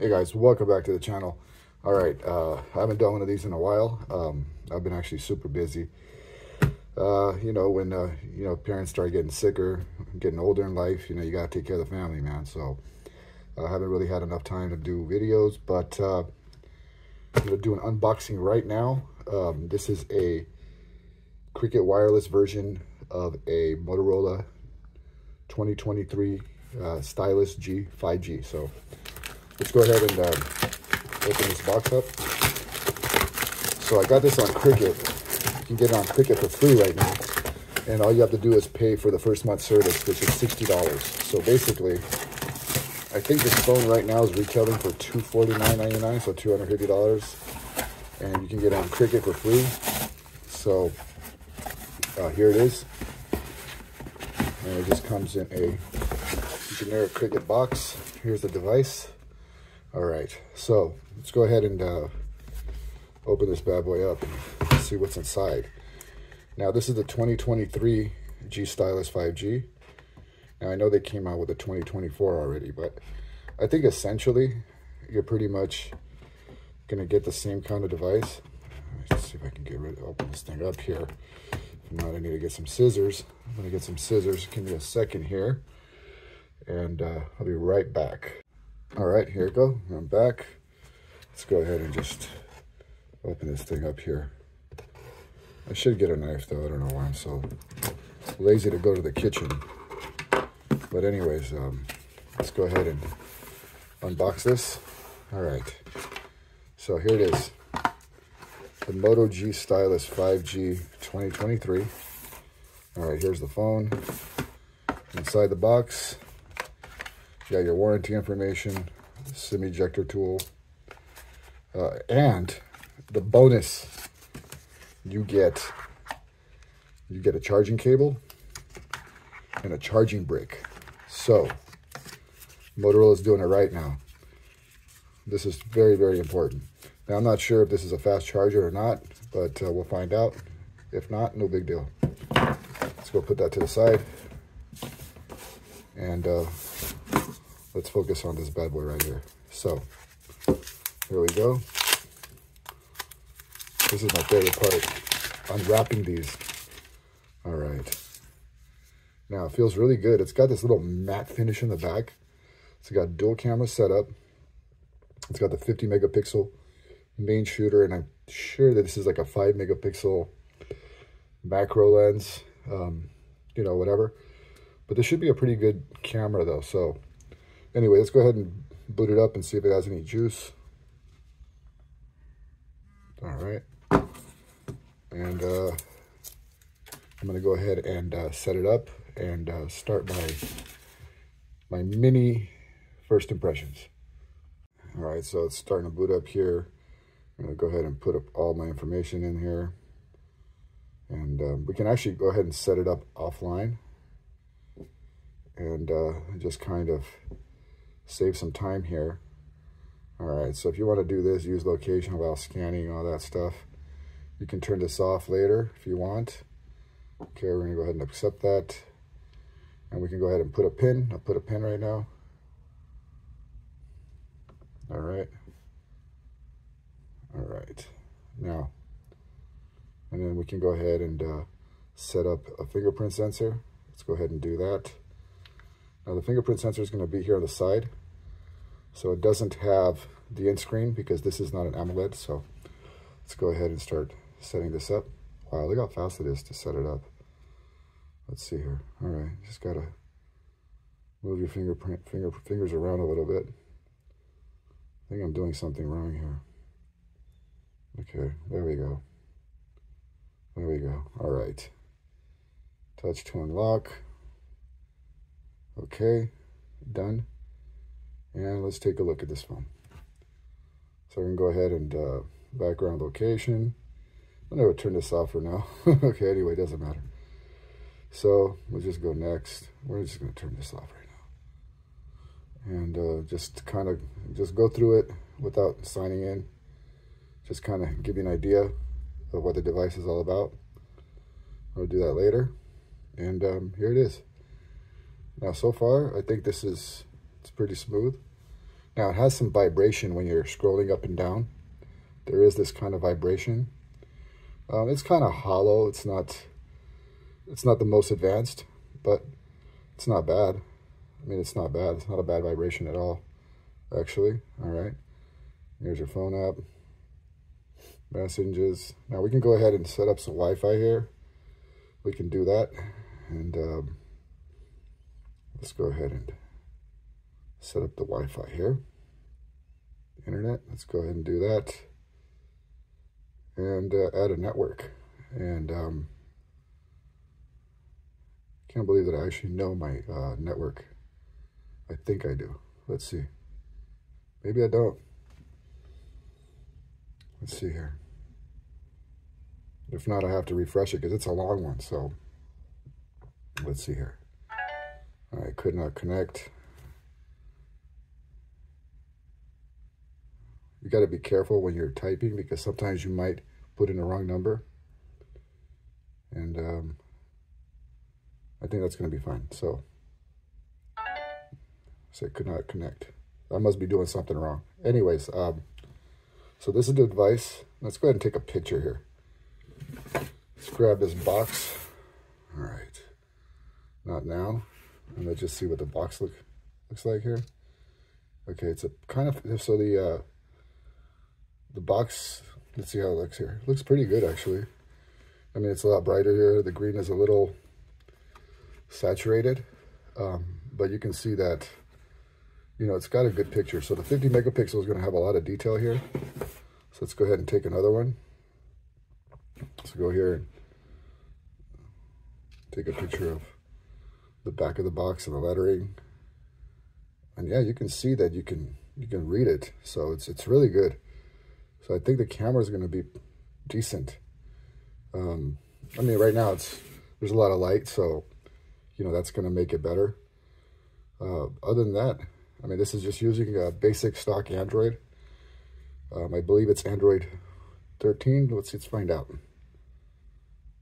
Hey guys, welcome back to the channel. All right, I haven't done one of these in a while. I've been actually super busy. You know, when parents start getting sicker, getting older in life, you gotta take care of the family, man. So I haven't really had enough time to do videos, but I'm gonna do an unboxing right now. This is a Cricket wireless version of a Motorola 2023 Stylus G 5G. So let's go ahead and open this box up. So I got this on Cricket. You can get it on Cricket for free right now. And all you have to do is pay for the first month service, which is $60. So basically, I think this phone right now is retailing for $249.99, so $250. And you can get it on Cricket for free. So here it is. And it just comes in a generic Cricket box. Here's the device. All right, so let's go ahead and open this bad boy up and see what's inside. Now, this is the 2023 G Stylus 5G. Now, I know they came out with the 2024 already, but I think essentially you're pretty much gonna get the same kind of device. Let's see if I can open this thing up here. If not, I need to get some scissors. I'm gonna get some scissors. Give me a second here, and I'll be right back. All right, here we go. I'm back. Let's go ahead and just open this thing up here. I should get a knife though. I don't know why I'm so lazy to go to the kitchen. But anyways, let's go ahead and unbox this. All right. So here it is. The Moto G Stylus 5G 2023. All right, here's the phone. Inside the box, you got your warranty information, SIM ejector tool, and the bonus, you get a charging cable and a charging brick. So Motorola's doing it right now. This is very, very important. Now, I'm not sure if this is a fast charger or not, but we'll find out. If not, no big deal. Let's go put that to the side. And let's focus on this bad boy right here. So, here we go. This is my favorite part, unwrapping these. All right. Now, it feels really good. It's got this little matte finish in the back. It's got dual camera setup. It's got the 50 megapixel main shooter, and I'm sure that this is like a 5 megapixel macro lens, you know, whatever. But this should be a pretty good camera though. So anyway, let's go ahead and boot it up and see if it has any juice. All right. And I'm gonna go ahead and set it up and start my mini first impressions. All right, so it's starting to boot up here. I'm gonna go ahead and put up all my information in here. And we can actually go ahead and set it up offline and just kind of save some time here. All right, so if you want to do this, use location while scanning, all that stuff. You can turn this off later if you want. Okay, we're gonna go ahead and accept that. And we can go ahead and put a pin. I'll put a pin right now. All right. All right, now, and then we can go ahead and set up a fingerprint sensor. Let's go ahead and do that. Now the fingerprint sensor is going to be here on the side. So it doesn't have the end screen because this is not an AMOLED. So let's go ahead and start setting this up. Wow, look how fast it is to set it up. Let's see here. All right, just got to move your fingers around a little bit. I think I'm doing something wrong here. Okay, there we go. There we go. All right. Touch to unlock. Okay, done. And let's take a look at this phone. So we can go ahead and background location. I'm gonna turn this off for now. Okay, anyway, doesn't matter. So we'll just go next. We're just gonna turn this off right now. And just kind of go through it without signing in. Just kind of give you an idea of what the device is all about. I'll do that later. And here it is. Now, so far, I think it's pretty smooth. Now it has some vibration when you're scrolling up and down. There is this kind of vibration. It's kind of hollow. It's not the most advanced, but it's not bad. I mean, it's not bad. It's not a bad vibration at all, actually. All right. Here's your phone app. Messages. Now we can go ahead and set up some Wi-Fi here. We can do that. And let's go ahead and set up the Wi-Fi here. Internet. Let's go ahead and do that. And add a network. And can't believe that I actually know my network. I think I do. Let's see. Maybe I don't. Let's see here. If not, I have to refresh it because it's a long one. So let's see here. All right, could not connect. You got to be careful when you're typing because sometimes you might put in the wrong number. And I think that's going to be fine. So say could not connect. I must be doing something wrong. Anyways, so this is the device. Let's go ahead and take a picture here. Let's grab this box. All right. Not now. And let's just see what the box looks like here. Okay, it's a kind of, so the box, let's see how it looks here. It looks pretty good, actually. I mean, it's a lot brighter here. The green is a little saturated, but you can see that, you know, it's got a good picture. So the 50 megapixel is going to have a lot of detail here. So let's go ahead and take another one. Let's go here and take a picture of the back of the box and the lettering. And yeah, you can see that you can read it. So it's really good. So I think the camera is going to be decent. I mean, right now there's a lot of light, so you know that's going to make it better. Other than that, I mean, this is just using a basic stock Android. I believe it's Android 13. Let's find out.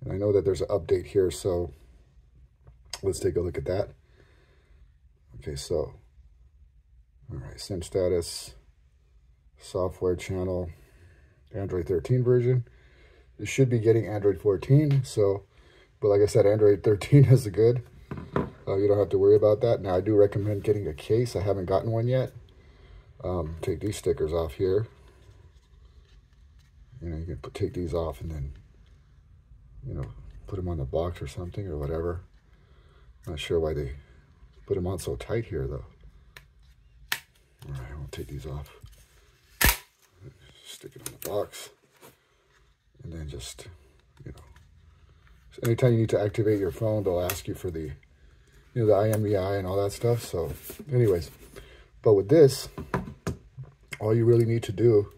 And I know that there's an update here, so let's take a look at that. Okay, so, all right, SIM status, software channel, Android 13 version. It should be getting Android 14, so, but like I said, Android 13 is good. You don't have to worry about that. Now, I do recommend getting a case. I haven't gotten one yet. Take these stickers off here. You know, you can take these off and then, you know, put them on the box or something or whatever. Not sure why they put them on so tight here, though. All right, we'll take these off. Stick it on the box. And then just, you know, so anytime you need to activate your phone, they'll ask you for the, you know, the IMEI and all that stuff. So anyways, but with this, all you really need to do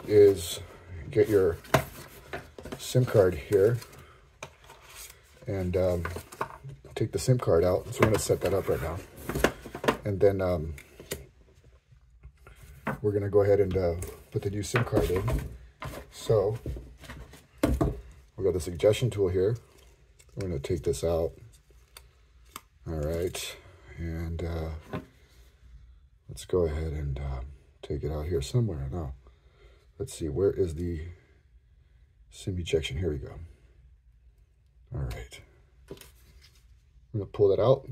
is get your SIM card here and take the SIM card out. So we're going to set that up right now. And then we're going to go ahead and put the new SIM card in. So we got the suggestion tool here. We're going to take this out. All right. And let's go ahead and take it out here somewhere. Now, let's see. Where is the SIM ejection? Here we go. All right. I'm going to pull that out.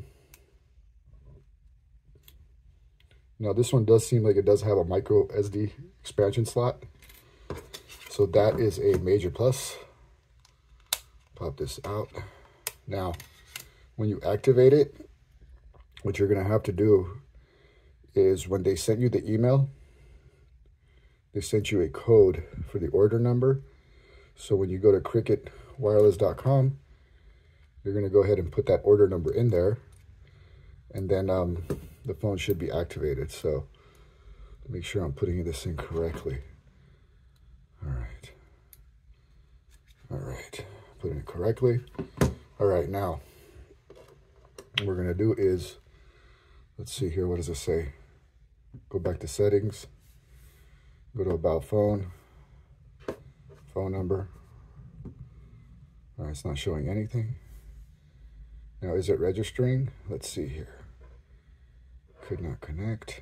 Now, this one does seem like it does have a micro SD expansion slot. So that is a major plus. Pop this out. Now, when you activate it, what you're going to have to do is when they sent you the email, they sent you a code for the order number. So when you go to cricketwireless.com, you're going to go ahead and put that order number in there. And then the phone should be activated. So make sure I'm putting this in correctly. All right. All right. Putting it correctly. All right. Now, what we're going to do is, let's see here. What does it say? Go back to settings. Go to about phone. Phone number. All right. It's not showing anything. Now, is it registering? Let's see here. Could not connect.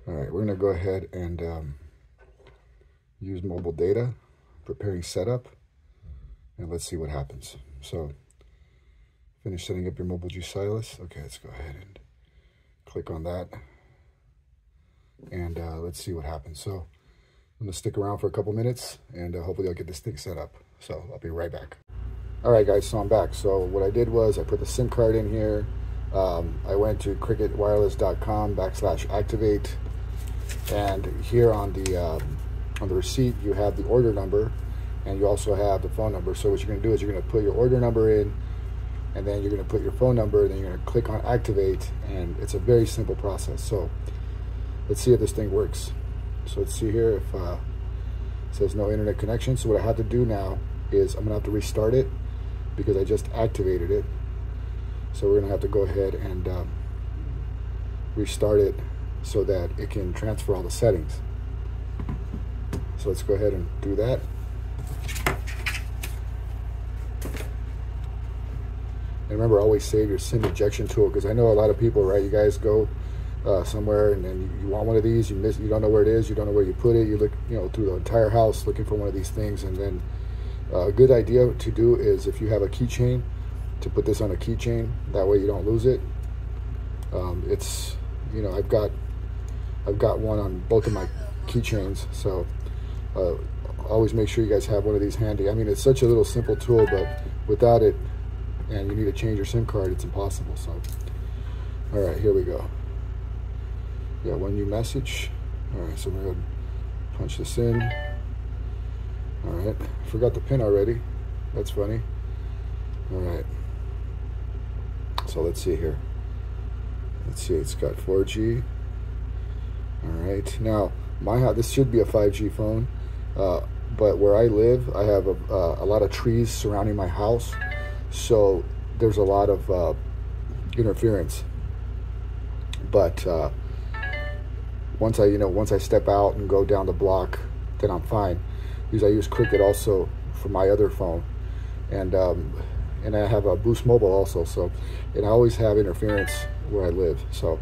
All right, we're gonna go ahead and use mobile data, preparing setup, and let's see what happens. So finish setting up your Mobile Stylus. Okay, let's go ahead and click on that, and let's see what happens. So I'm gonna stick around for a couple minutes, and hopefully I'll get this thing set up. So I'll be right back. All right, guys, so I'm back. So what I did was I put the SIM card in here. I went to cricketwireless.com/activate, and here on the receipt you have the order number, and you also have the phone number. So what you're gonna do is you're gonna put your order number in, and then you're gonna put your phone number, and then you're gonna click on activate, and it's a very simple process. So let's see if this thing works. So let's see here if it says no internet connection. So what I have to do now is I'm gonna have to restart it because I just activated it. So we're gonna have to go ahead and restart it so that it can transfer all the settings. So let's go ahead and do that. And remember, always save your SIM ejection tool, because I know a lot of people, right? You guys go somewhere and then you want one of these, you don't know where it is, you don't know where you put it, you look, through the entire house looking for one of these things. And then a good idea to do is, if you have a keychain, to put this on a keychain. That way you don't lose it. It's, I've got one on both of my keychains, so always make sure you guys have one of these handy. I mean, it's such a little simple tool, but without it, and you need to change your SIM card, it's impossible. So, all right, here we go. Yeah, one new message. All right, so we're gonna punch this in. All right, forgot the pin already. That's funny. All right, so let's see here. Let's see, it's got 4G. All right, now this should be a 5G phone, but where I live, I have a lot of trees surrounding my house, so there's a lot of interference. But once I step out and go down the block, then I'm fine, because I use Cricket also for my other phone, and I have a Boost Mobile also. So, and I always have interference where I live. So,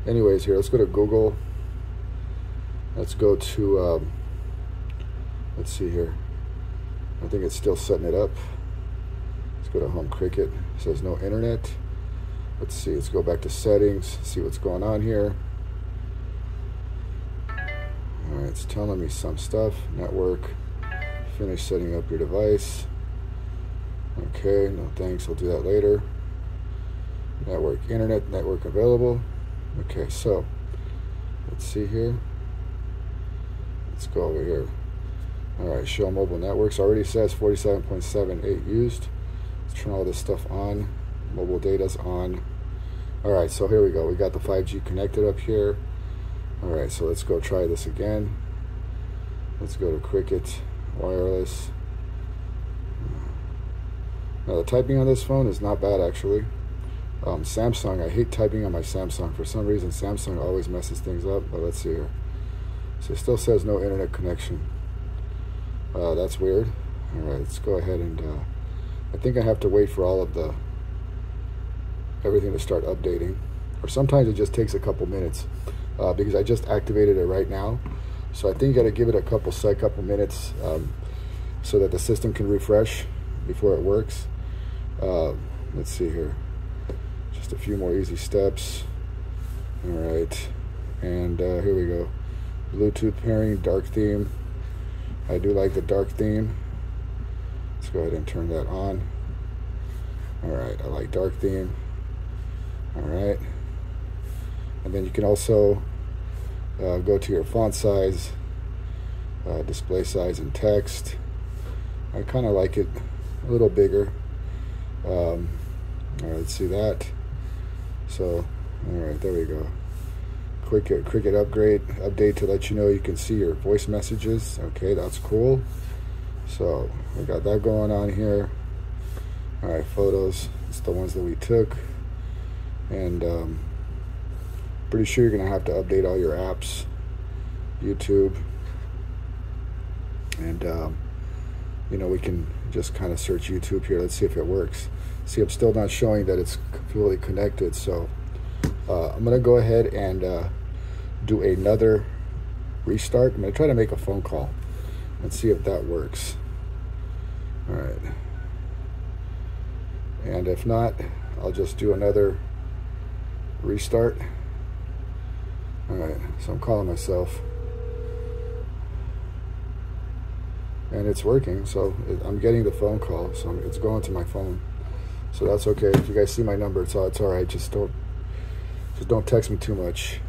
anyways, here, let's go to Google. Let's go to let's see here. I think it's still setting it up. Let's go to Home Cricket. It says no internet. Let's see. Let's go back to settings. See what's going on here. All right, it's telling me some stuff. Network. Finish setting up your device. Okay, no thanks, I'll do that later. Network, internet, network available. Okay, so let's see here. Let's go over here. All right, show mobile networks. Already says 47.78 used. Let's turn all this stuff on. Mobile data's on. All right, so here we go. We got the 5G connected up here. All right, so let's go try this again. Let's go to Cricket Wireless. Now the typing on this phone is not bad, actually. Samsung, I hate typing on my Samsung. For some reason, Samsung always messes things up, but let's see here. So it still says no internet connection. That's weird. All right, let's go ahead and, I think I have to wait for all of everything to start updating. Or sometimes it just takes a couple minutes, because I just activated it right now. So I think you gotta give it a couple minutes so that the system can refresh before it works. Let's see here. Just a few more easy steps. All right, and here we go. Bluetooth pairing, dark theme. I do like the dark theme. Let's go ahead and turn that on. All right, I like dark theme. All right, and then you can also go to your font size, display size, and text. I kind of like it a little bigger. All right, let's see that. So, all right, there we go. Cricket update to let you know you can see your voice messages. Okay, that's cool. So we got that going on here. All right, photos. It's the ones that we took, and pretty sure you're gonna have to update all your apps, YouTube, and we can just kind of search YouTube here. Let's see if it works. See, I'm still not showing that it's fully connected, so I'm gonna go ahead and do another restart. I'm going to try to make a phone call and see if that works. All right. And if not, I'll just do another restart. All right, so I'm calling myself. And it's working, so I'm getting the phone call, so it's going to my phone. So that's okay. If you guys see my number, it's all right. Just don't text me too much.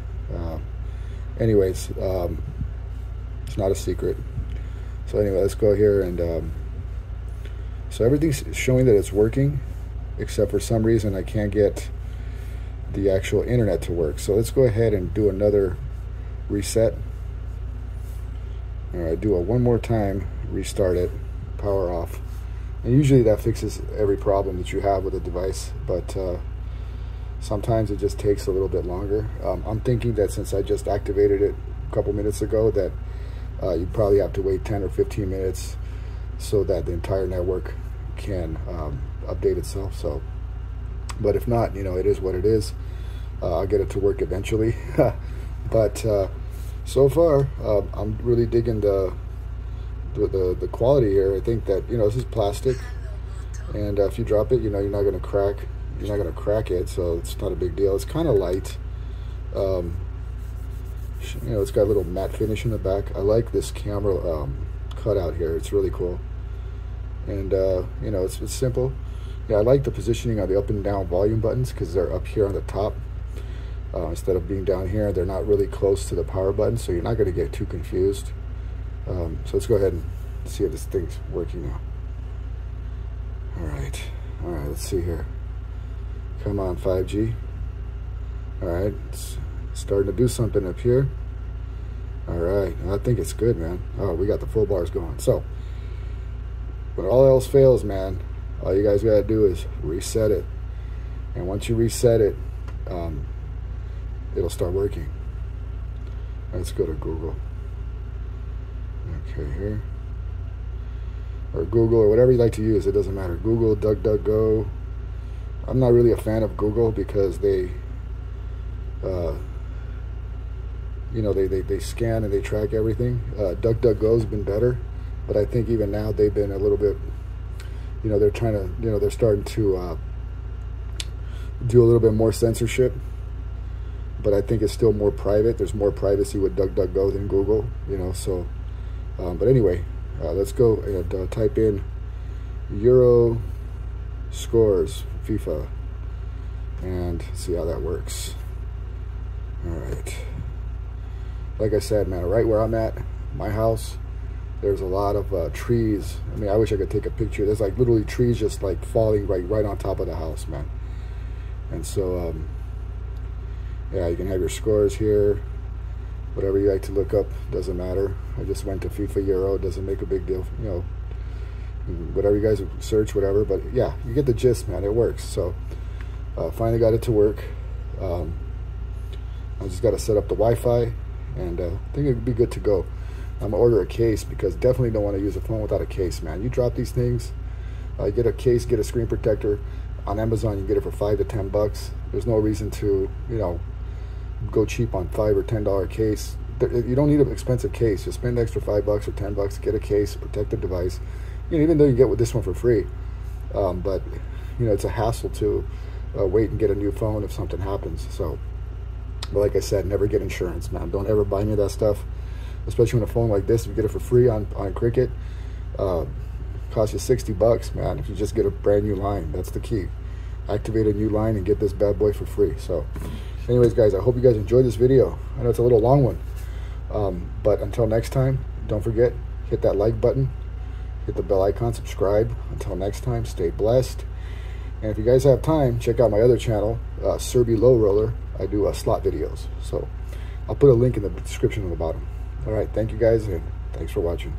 Anyways, it's not a secret. So anyway, let's go here and so everything's showing that it's working, except for some reason I can't get the actual internet to work. So let's go ahead and do another reset. All right, do it one more time, restart it, power off. And usually that fixes every problem that you have with a device, but sometimes it just takes a little bit longer. I'm thinking that since I just activated it a couple minutes ago, that you probably have to wait 10 or 15 minutes so that the entire network can update itself. So, but if not, you know, it is what it is. I'll get it to work eventually. But so far, I'm really digging the quality here. I think that, you know, this is plastic, and if you drop it, you know, you're not going to crack it, so it's not a big deal. It's kind of light. You know, it's got a little matte finish in the back. I like this camera cutout here. It's really cool. And you know, it's simple. Yeah, I like the positioning on the up and down volume buttons because they're up here on the top instead of being down here. They're not really close to the power button, so you're not going to get too confused. So let's go ahead and see if this thing's working now. All right, let's see here. Come on, 5G. All right, it's starting to do something up here. All right, I think it's good, man. Oh, we got the full bars going. So when all else fails, man, all you guys gotta do is reset it. And once you reset it, it'll start working. Let's go to Google. Okay, here. Or Google, or whatever you like to use, it doesn't matter. Google, DuckDuckGo. I'm not really a fan of Google because they, you know, they scan and they track everything. DuckDuckGo's been better, but I think even now they've been a little bit, you know, they're trying to, you know, they're starting to do a little bit more censorship, but I think it's still more private. There's more privacy with DuckDuckGo than Google, you know, so, but anyway, let's go and type in Euro scores FIFA and see how that works. All right. Like I said, man, right where I'm at, my house, there's a lot of trees. I mean, I wish I could take a picture. There's like literally trees just like falling right on top of the house, man. And so, yeah, you can have your scores here. Whatever you like to look up, doesn't matter. I just went to FIFA Euro. It doesn't make a big deal, you know. Whatever you guys search, whatever. But yeah, you get the gist, man. It works. So finally got it to work. I just got to set up the Wi-Fi, and I think it'd be good to go. I'm gonna order a case because definitely don't want to use a phone without a case, man. You drop these things, get a case, get a screen protector. On Amazon, you can get it for $5 to $10. There's no reason to, you know, go cheap on $5 or $10 case. You don't need an expensive case. Just spend an extra $5 or $10, get a case, protect the device. You know, even though you get with this one for free, but you know, it's a hassle to wait and get a new phone if something happens. So, but like I said, never get insurance, man. Don't ever buy any of that stuff, especially when a phone like this, if you get it for free on Cricket, costs you $60, man. If you just get a brand new line, that's the key. Activate a new line and get this bad boy for free. So anyways, guys, I hope you guys enjoyed this video. I know it's a little long one, but until next time, don't forget, hit that like button, hit the bell icon, subscribe. Until next time, stay blessed. And if you guys have time, check out my other channel, Serby Low Roller. I do slot videos. So I'll put a link in the description on the bottom. All right, thank you guys, and thanks for watching.